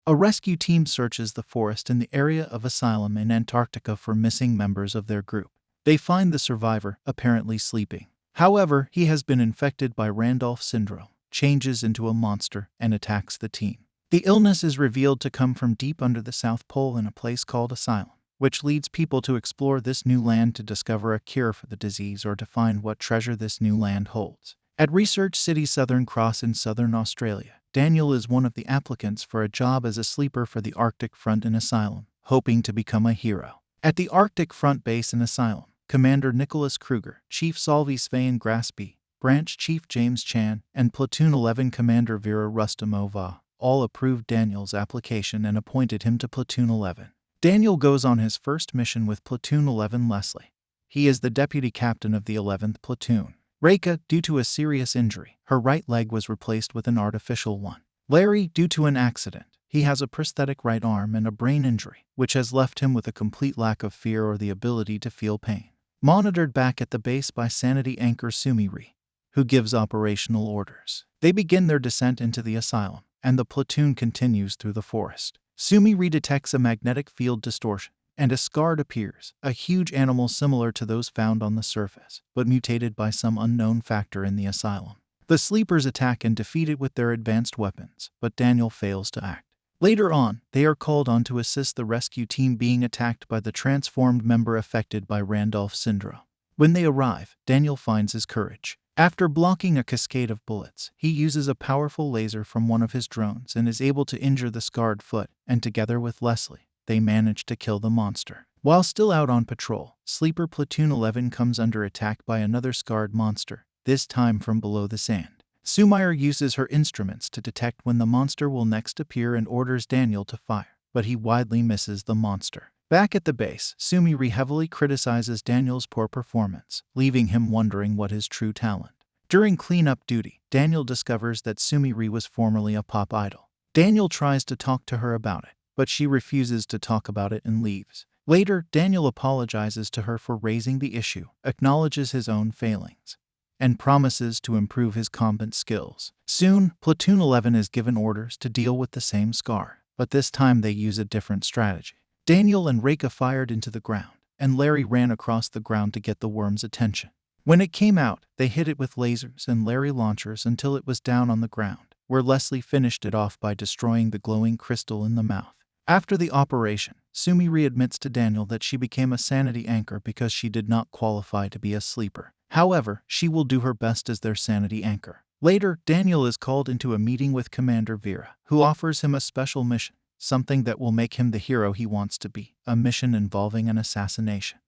A rescue team searches the forest in the area of Asylum in Antarctica for missing members of their group. They find the survivor, apparently sleeping. However, he has been infected by Randolph syndrome, changes into a monster, and attacks the team. The illness is revealed to come from deep under the South Pole in a place called Asylum, which leads people to explore this new land to discover a cure for the disease or to find what treasure this new land holds. At Research City Southern Cross in southern Australia, Daniel is one of the applicants for a job as a sleeper for the Arctic Front in Asylum, hoping to become a hero. At the Arctic Front base in Asylum, Commander Nicholas Kruger, Chief Solvi Svein Grasby, Branch Chief James Chan, and Platoon 11 Commander Vera Rustamova all approved Daniel's application and appointed him to Platoon 11. Daniel goes on his first mission with Platoon 11 Leslie. He is the deputy captain of the 11th Platoon. Reka, due to a serious injury, her right leg was replaced with an artificial one. Larry, due to an accident, he has a prosthetic right arm and a brain injury, which has left him with a complete lack of fear or the ability to feel pain. Monitored back at the base by sanity anchor Sumiri, who gives operational orders. They begin their descent into the asylum, and the platoon continues through the forest. Sumiri detects a magnetic field distortion, and a Scard appears, a huge animal similar to those found on the surface, but mutated by some unknown factor in the asylum. The sleepers attack and defeat it with their advanced weapons, but Daniel fails to act. Later on, they are called on to assist the rescue team being attacked by the transformed member affected by Randolph syndrome. When they arrive, Daniel finds his courage. After blocking a cascade of bullets, he uses a powerful laser from one of his drones and is able to injure the scarred foot, and together with Leslie, they manage to kill the monster. While still out on patrol, Sleeper Platoon 11 comes under attack by another scarred monster, this time from below the sand. Sumire uses her instruments to detect when the monster will next appear and orders Daniel to fire, but he widely misses the monster. Back at the base, Sumire heavily criticizes Daniel's poor performance, leaving him wondering what his true talent. During cleanup duty, Daniel discovers that Sumire was formerly a pop idol. Daniel tries to talk to her about it, but she refuses to talk about it and leaves. Later, Daniel apologizes to her for raising the issue, acknowledges his own failings, and promises to improve his combat skills. Soon, Platoon 11 is given orders to deal with the same scar, but this time they use a different strategy. Daniel and Reka fired into the ground, and Larry ran across the ground to get the worm's attention. When it came out, they hit it with lasers and Larry launchers until it was down on the ground, where Leslie finished it off by destroying the glowing crystal in the mouth. After the operation, Sumire admits to Daniel that she became a sanity anchor because she did not qualify to be a sleeper. However, she will do her best as their sanity anchor. Later, Daniel is called into a meeting with Commander Vera, who offers him a special mission, something that will make him the hero he wants to be, a mission involving an assassination.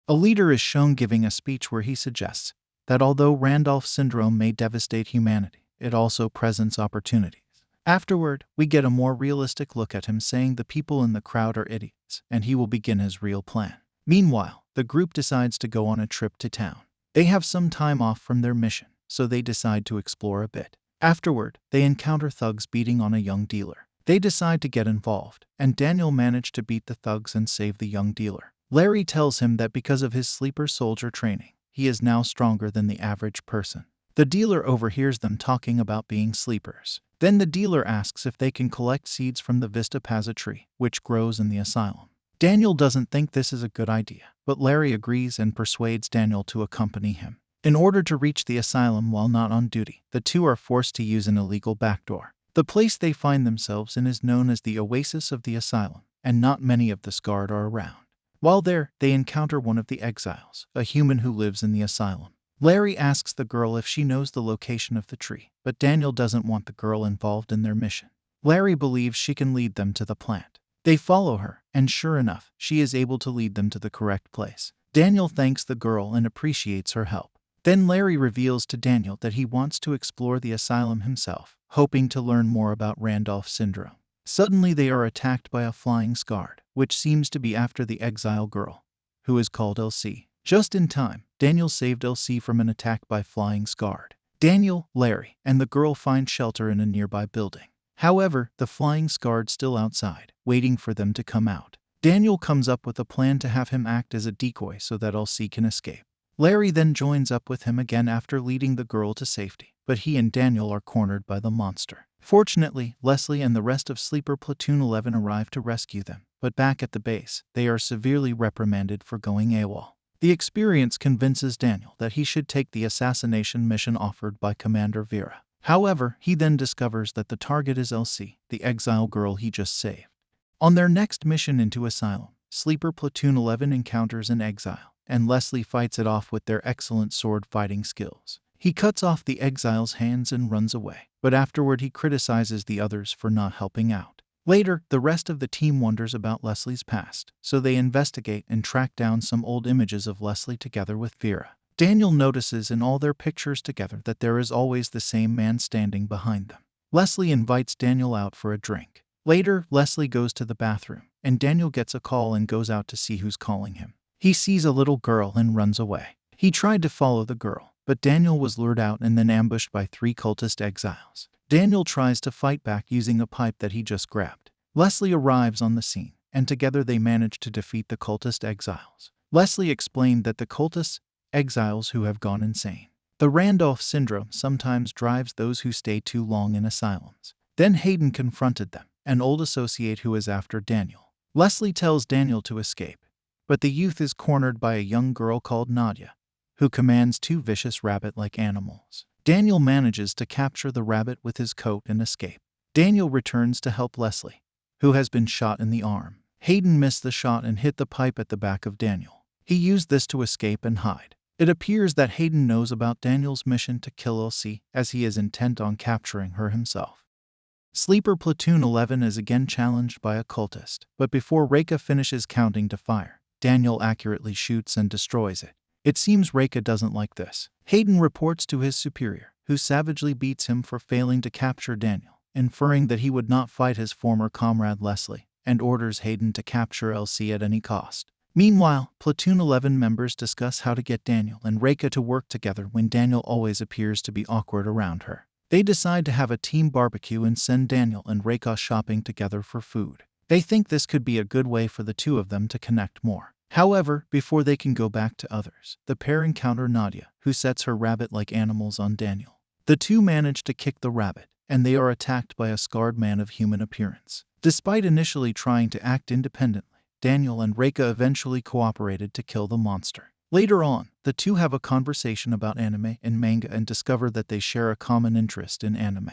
A leader is shown giving a speech where he suggests that although Randolph syndrome may devastate humanity, it also presents opportunities. Afterward, we get a more realistic look at him saying the people in the crowd are idiots, and he will begin his real plan. Meanwhile, the group decides to go on a trip to town. They have some time off from their mission, so they decide to explore a bit. Afterward, they encounter thugs beating on a young dealer. They decide to get involved, and Daniel managed to beat the thugs and save the young dealer. Larry tells him that because of his sleeper soldier training, he is now stronger than the average person. The dealer overhears them talking about being sleepers. Then the dealer asks if they can collect seeds from the Vistapaza tree, which grows in the asylum. Daniel doesn't think this is a good idea, but Larry agrees and persuades Daniel to accompany him. In order to reach the asylum while not on duty, the two are forced to use an illegal backdoor. The place they find themselves in is known as the Oasis of the Asylum, and not many of the Scarred are around. While there, they encounter one of the exiles, a human who lives in the asylum. Larry asks the girl if she knows the location of the tree, but Daniel doesn't want the girl involved in their mission. Larry believes she can lead them to the plant. They follow her, and sure enough, she is able to lead them to the correct place. Daniel thanks the girl and appreciates her help. Then Larry reveals to Daniel that he wants to explore the asylum himself, hoping to learn more about Randolph syndrome. Suddenly they are attacked by a flying Scard, which seems to be after the exile girl, who is called LC. Just in time, Daniel saved LC from an attack by flying Scard. Daniel, Larry, and the girl find shelter in a nearby building. However, the flying Scard's still outside, waiting for them to come out. Daniel comes up with a plan to have him act as a decoy so that LC can escape. Larry then joins up with him again after leading the girl to safety, but he and Daniel are cornered by the monster. Fortunately, Leslie and the rest of Sleeper Platoon 11 arrive to rescue them, but back at the base, they are severely reprimanded for going AWOL. The experience convinces Daniel that he should take the assassination mission offered by Commander Vera. However, he then discovers that the target is Elsie, the exile girl he just saved. On their next mission into Asylum, Sleeper Platoon 11 encounters an exile, and Leslie fights it off with their excellent sword-fighting skills. He cuts off the exile's hands and runs away, but afterward he criticizes the others for not helping out. Later, the rest of the team wonders about Leslie's past, so they investigate and track down some old images of Leslie together with Vera. Daniel notices in all their pictures together that there is always the same man standing behind them. Leslie invites Daniel out for a drink. Later, Leslie goes to the bathroom, and Daniel gets a call and goes out to see who's calling him. He sees a little girl and runs away. He tried to follow the girl, but Daniel was lured out and then ambushed by 3 cultist exiles. Daniel tries to fight back using a pipe that he just grabbed. Leslie arrives on the scene, and together they manage to defeat the cultist exiles. Leslie explained that the cultist exiles who have gone insane. The Randolph syndrome sometimes drives those who stay too long in asylums. Then Hayden confronted them, an old associate who is after Daniel. Leslie tells Daniel to escape, but the youth is cornered by a young girl called Nadia, who commands 2 vicious rabbit-like animals. Daniel manages to capture the rabbit with his coat and escape. Daniel returns to help Leslie, who has been shot in the arm. Hayden missed the shot and hit the pipe at the back of Daniel. He used this to escape and hide. It appears that Hayden knows about Daniel's mission to kill Elsie, as he is intent on capturing her himself. Sleeper Platoon 11 is again challenged by a cultist, but before Reika finishes counting to fire, Daniel accurately shoots and destroys it. It seems Reika doesn't like this. Hayden reports to his superior, who savagely beats him for failing to capture Daniel, inferring that he would not fight his former comrade Leslie, and orders Hayden to capture Elsie at any cost. Meanwhile, Platoon 11 members discuss how to get Daniel and Reika to work together when Daniel always appears to be awkward around her. They decide to have a team barbecue and send Daniel and Reika shopping together for food. They think this could be a good way for the two of them to connect more. However, before they can go back to others, the pair encounter Nadia, who sets her rabbit-like animals on Daniel. The two manage to kick the rabbit, and they are attacked by a scarred man of human appearance. Despite initially trying to act independently, Daniel and Reika eventually cooperated to kill the monster. Later on, the two have a conversation about anime and manga and discover that they share a common interest in anime.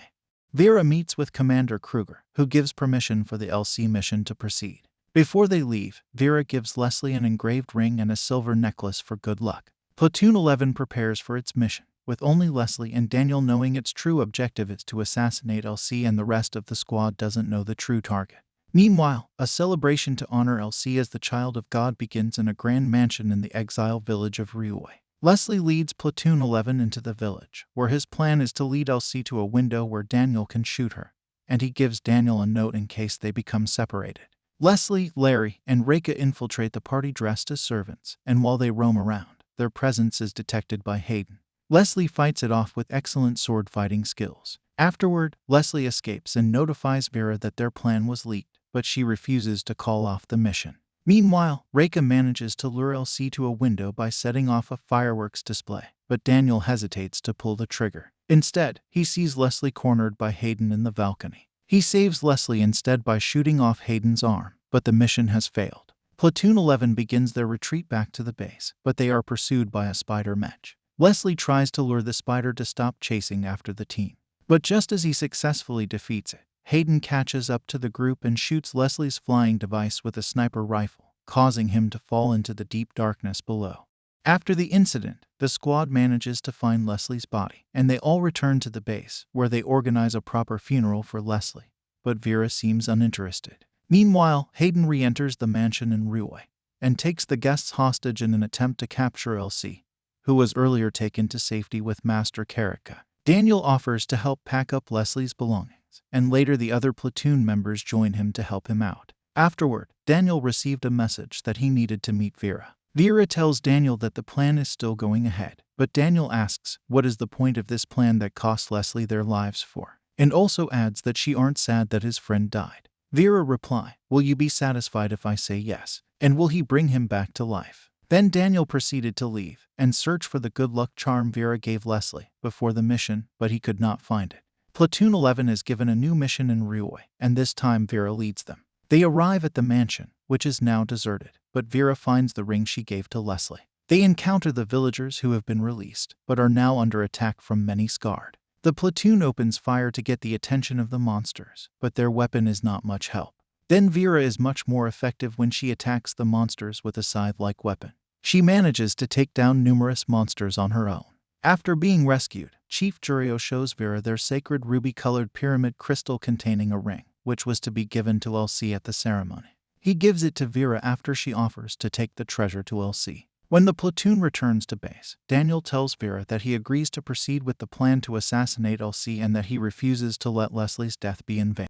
Vera meets with Commander Kruger, who gives permission for the LC mission to proceed. Before they leave, Vera gives Leslie an engraved ring and a silver necklace for good luck. Platoon 11 prepares for its mission, with only Leslie and Daniel knowing its true objective is to assassinate LC, and the rest of the squad doesn't know the true target. Meanwhile, a celebration to honor LC as the child of God begins in a grand mansion in the exile village of Ryuoi. Leslie leads Platoon 11 into the village, where his plan is to lead LC to a window where Daniel can shoot her, and he gives Daniel a note in case they become separated. Leslie, Larry, and Reika infiltrate the party dressed as servants, and while they roam around, their presence is detected by Hayden. Leslie fights it off with excellent sword-fighting skills. Afterward, Leslie escapes and notifies Vera that their plan was leaked, but she refuses to call off the mission. Meanwhile, Reika manages to lure LC to a window by setting off a fireworks display, but Daniel hesitates to pull the trigger. Instead, he sees Leslie cornered by Hayden in the balcony. He saves Leslie instead by shooting off Hayden's arm, but the mission has failed. Platoon 11 begins their retreat back to the base, but they are pursued by a spider mech. Leslie tries to lure the spider to stop chasing after the team, but just as he successfully defeats it, Hayden catches up to the group and shoots Leslie's flying device with a sniper rifle, causing him to fall into the deep darkness below. After the incident, the squad manages to find Leslie's body, and they all return to the base, where they organize a proper funeral for Leslie, but Vera seems uninterested. Meanwhile, Hayden re-enters the mansion in Ryuoi, and takes the guests hostage in an attempt to capture LC, who was earlier taken to safety with Master Karika. Daniel offers to help pack up Leslie's belongings, and later the other platoon members join him to help him out. Afterward, Daniel received a message that he needed to meet Vera. Vera tells Daniel that the plan is still going ahead, but Daniel asks what is the point of this plan that cost Leslie their lives for, and also adds that she aren't sad that his friend died. Vera reply, "Will you be satisfied if I say yes, and will he bring him back to life?" Then Daniel proceeded to leave and search for the good luck charm Vera gave Leslie before the mission, but he could not find it. Platoon 11 is given a new mission in Rioi, and this time Vera leads them. They arrive at the mansion, which is now deserted, but Vera finds the ring she gave to Leslie. They encounter the villagers who have been released, but are now under attack from many scarred. The platoon opens fire to get the attention of the monsters, but their weapon is not much help. Then Vera is much more effective when she attacks the monsters with a scythe-like weapon. She manages to take down numerous monsters on her own. After being rescued, Chief Jurio shows Vera their sacred ruby-colored pyramid crystal containing a ring, which was to be given to Elsie at the ceremony. He gives it to Vera after she offers to take the treasure to Elsie. When the platoon returns to base, Daniel tells Vera that he agrees to proceed with the plan to assassinate Elsie and that he refuses to let Leslie's death be in vain.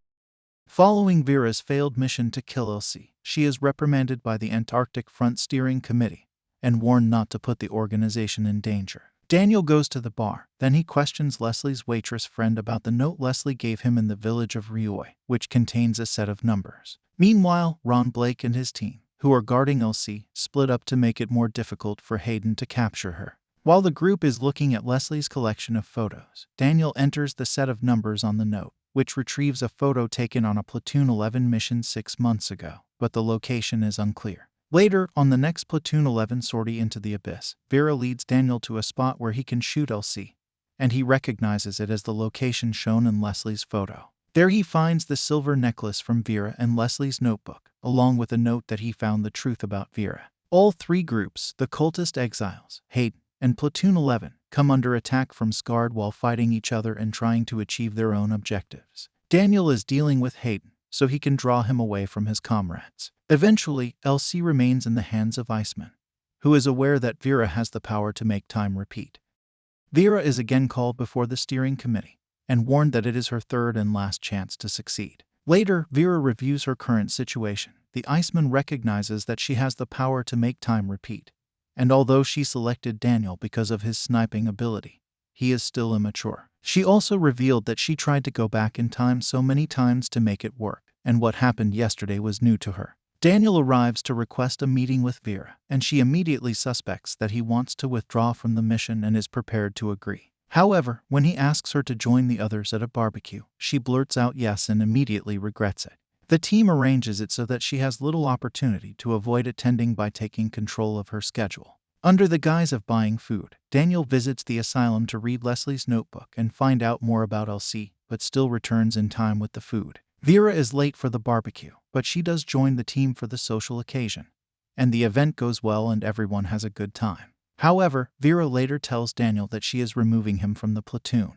Following Vera's failed mission to kill Elsie, she is reprimanded by the Antarctic Front Steering Committee and warned not to put the organization in danger. Daniel goes to the bar, then he questions Leslie's waitress friend about the note Leslie gave him in the village of Rioi, which contains a set of numbers. Meanwhile, Ron Blake and his team, who are guarding Elsie, split up to make it more difficult for Hayden to capture her. While the group is looking at Leslie's collection of photos, Daniel enters the set of numbers on the note, which retrieves a photo taken on a Platoon 11 mission 6 months ago, but the location is unclear. Later, on the next Platoon 11 sortie into the abyss, Vera leads Daniel to a spot where he can shoot Elsie, and he recognizes it as the location shown in Leslie's photo. There he finds the silver necklace from Vera and Leslie's notebook, along with a note that he found the truth about Vera. All three groups, the cultist exiles, Hayden, and Platoon 11, come under attack from Scarred while fighting each other and trying to achieve their own objectives. Daniel is dealing with Hayden, so he can draw him away from his comrades. Eventually, Elsie remains in the hands of Iceman, who is aware that Vera has the power to make time repeat. Vera is again called before the steering committee and warned that it is her third and last chance to succeed. Later, Vera reviews her current situation. The Iceman recognizes that she has the power to make time repeat, and although she selected Daniel because of his sniping ability, he is still immature. She also revealed that she tried to go back in time so many times to make it work, and what happened yesterday was new to her. Daniel arrives to request a meeting with Vera, and she immediately suspects that he wants to withdraw from the mission and is prepared to agree. However, when he asks her to join the others at a barbecue, she blurts out yes and immediately regrets it. The team arranges it so that she has little opportunity to avoid attending by taking control of her schedule. Under the guise of buying food, Daniel visits the asylum to read Leslie's notebook and find out more about Elsie, but still returns in time with the food. Vera is late for the barbecue, but she does join the team for the social occasion, and the event goes well and everyone has a good time. However, Vera later tells Daniel that she is removing him from the platoon.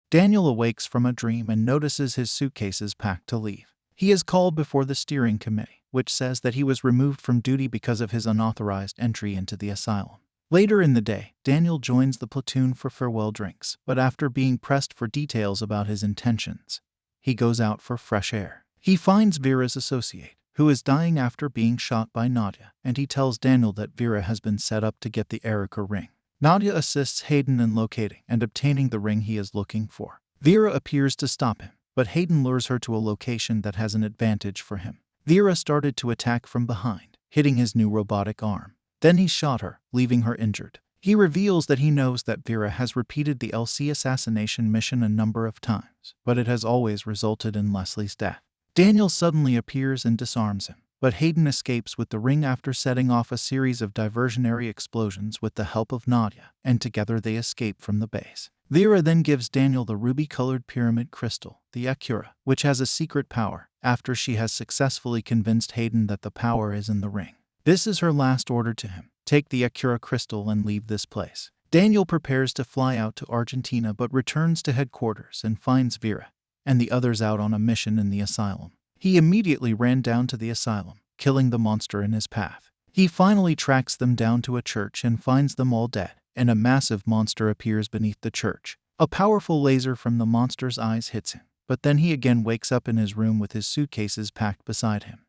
Daniel awakes from a dream and notices his suitcases packed to leave. He is called before the steering committee, which says that he was removed from duty because of his unauthorized entry into the asylum. Later in the day, Daniel joins the platoon for farewell drinks, but after being pressed for details about his intentions, he goes out for fresh air. He finds Vera's associate, who is dying after being shot by Nadia, and he tells Daniel that Vera has been set up to get the Erica ring. Nadia assists Hayden in locating and obtaining the ring he is looking for. Vera appears to stop him, but Hayden lures her to a location that has an advantage for him. Vera started to attack from behind, hitting his new robotic arm. Then he shot her, leaving her injured. He reveals that he knows that Vera has repeated the LC assassination mission a number of times, but it has always resulted in Leslie's death. Daniel suddenly appears and disarms him, but Hayden escapes with the ring after setting off a series of diversionary explosions with the help of Nadia, and together they escape from the base. Vera then gives Daniel the ruby-colored pyramid crystal, the Acura, which has a secret power, after she has successfully convinced Hayden that the power is in the ring. This is her last order to him: take the Acura crystal and leave this place. Daniel prepares to fly out to Argentina but returns to headquarters and finds Vera and the others out on a mission in the asylum. He immediately ran down to the asylum, killing the monster in his path. He finally tracks them down to a church and finds them all dead, and a massive monster appears beneath the church. A powerful laser from the monster's eyes hits him, but then he again wakes up in his room with his suitcases packed beside him.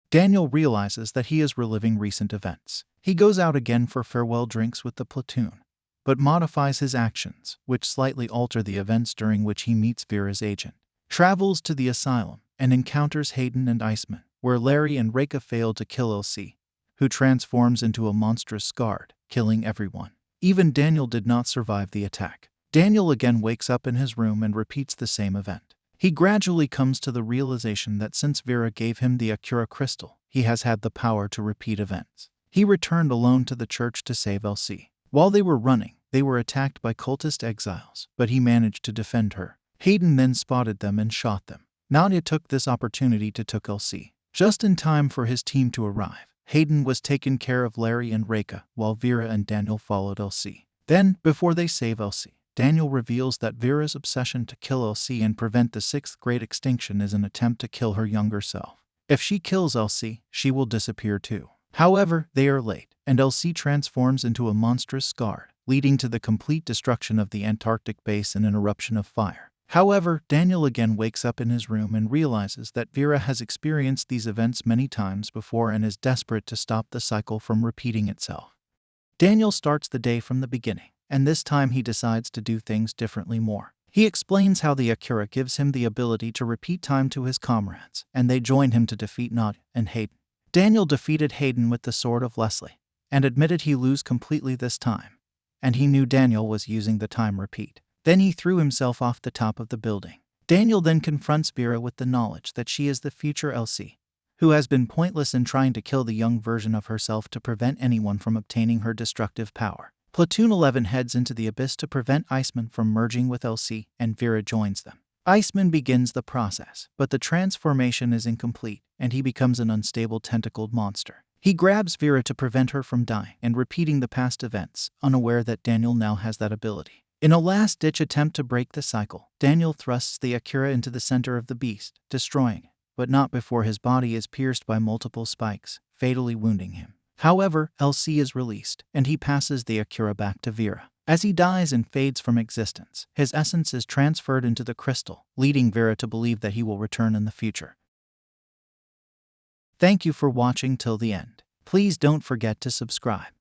Daniel realizes that he is reliving recent events. He goes out again for farewell drinks with the platoon, but modifies his actions, which slightly alter the events during which he meets Vera's agent. Travels to the asylum and encounters Hayden and Iceman, where Larry and Reka fail to kill Elsie, who transforms into a monstrous Scarred, killing everyone. Even Daniel did not survive the attack. Daniel again wakes up in his room and repeats the same event. He gradually comes to the realization that since Vera gave him the Akira crystal, he has had the power to repeat events. He returned alone to the church to save Elsie. While they were running, they were attacked by cultist exiles, but he managed to defend her. Hayden then spotted them and shot them. Nadia took this opportunity to take Elsie. Just in time for his team to arrive, Hayden was taking care of Larry and Reka, while Vera and Daniel followed Elsie. Then, before they save Elsie, Daniel reveals that Vera's obsession to kill Elsie and prevent the sixth great extinction is an attempt to kill her younger self. If she kills Elsie, she will disappear too. However, they are late, and Elsie transforms into a monstrous scar, leading to the complete destruction of the Antarctic base and an eruption of fire. However, Daniel again wakes up in his room and realizes that Vera has experienced these events many times before and is desperate to stop the cycle from repeating itself. Daniel starts the day from the beginning, and this time he decides to do things differently more. He explains how the Akira gives him the ability to repeat time to his comrades, and they join him to defeat Nadia and Hayden. Daniel defeated Hayden with the sword of Leslie, and admitted he lose completely this time, and he knew Daniel was using the time repeat. Then he threw himself off the top of the building. Daniel then confronts Vera with the knowledge that she is the future Elsie, who has been pointless in trying to kill the young version of herself to prevent anyone from obtaining her destructive power. Platoon 11 heads into the abyss to prevent Iceman from merging with Elsie, and Vera joins them. Iceman begins the process, but the transformation is incomplete, and he becomes an unstable tentacled monster. He grabs Vera to prevent her from dying and repeating the past events, unaware that Daniel now has that ability. In a last-ditch attempt to break the cycle, Daniel thrusts the Akira into the center of the beast, destroying it, but not before his body is pierced by multiple spikes, fatally wounding him. However, Elsie is released, and he passes the Akira back to Vera. As he dies and fades from existence, his essence is transferred into the crystal, leading Vera to believe that he will return in the future. Thank you for watching till the end. Please don't forget to subscribe.